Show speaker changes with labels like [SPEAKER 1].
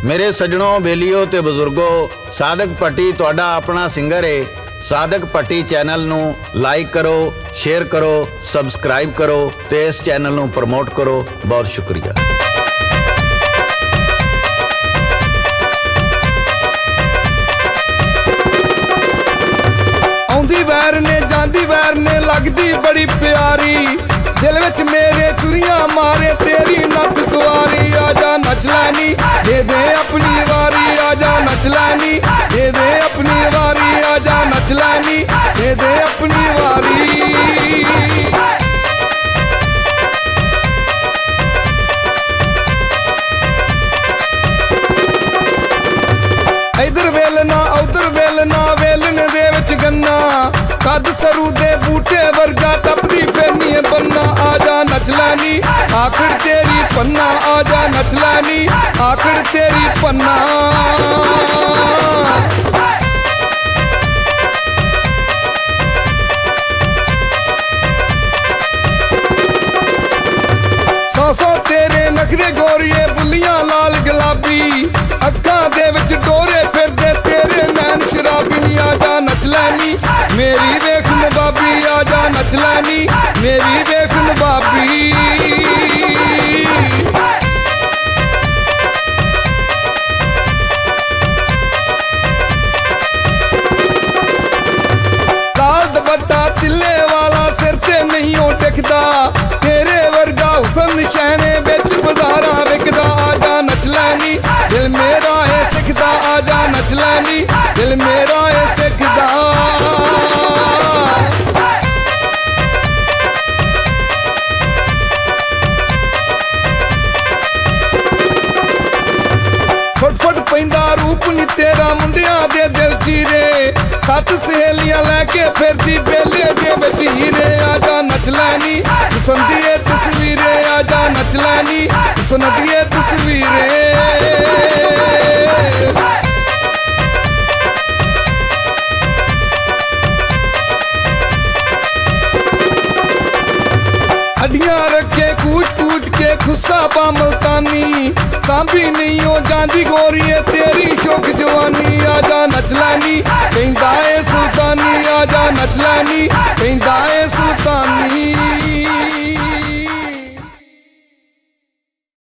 [SPEAKER 1] मेरे सजनों बेलियो ते बजुर्गो, सादक भट्टी तुहाडा अपना सिंगर है। सादक भट्टी चैनल नू लाइक करो, शेयर करो, सबसक्राइब करो ते इस चैनल नू प्रमोट करो। बहुत शुक्रिया।
[SPEAKER 2] आउंदी वैर ने जांदी वैर ने लगदी बड़ी प्यारी, दिल विच मेरे चुरियां मारे तेरी नथ कुआरी। आजा नच लैनी दे दे अपनी वारी, आजा नच लैनी दे दे अपनी वारी, आजा नच लैनी दे दे अपनी वारी। इधर वेलना उधर वेलना, वेलन दे विच गन्ना, कद सरू दे बूटे वर्गा टपदी फिरनी बन्ना। आजा नच लैनी आखड़ तेरी पन्ना, आजा नच लैनी आखड़ तेरी पन्ना। सौ तेरे नखरे गोरिए बुलियां लाल गुलाबी, अक्खां दे विच डोरे फिरदे तेरे नैन शराबी। नी आजा नच लैनी मेरी वेख नवाबी, आजा नच लैनी मेरी वेख नवाबी। लाल दुपट्टा तिल्ले वाला सिर ते नहीं हो टिकदा, तेरे वर्गा हुसन शहने बिच बाजारा विकदा। आजा नच लैनी दिल मेरा है सिखदा, आजा नच लैनी दिल मेरा है सिखदा। फुट फुट पैंदा रूप नी तेरा मुंडियां दे दिल चीरे, सत सहेलियां लैके फिरदी बेले दे विच हीरे। आजा नच लैनी सुनदिए तस्वीरे, आजा नच लैनी सुनदिए तस्वीरे। हड्डियां रखे कूच कूच के खुस्सा पा मुल्तानी, सांभी नहीं हो जांदी गोरिए तेरी शौक जवानी। आजा नच लैनी कहंदा ए सुल्तानी, आजा नच लैनी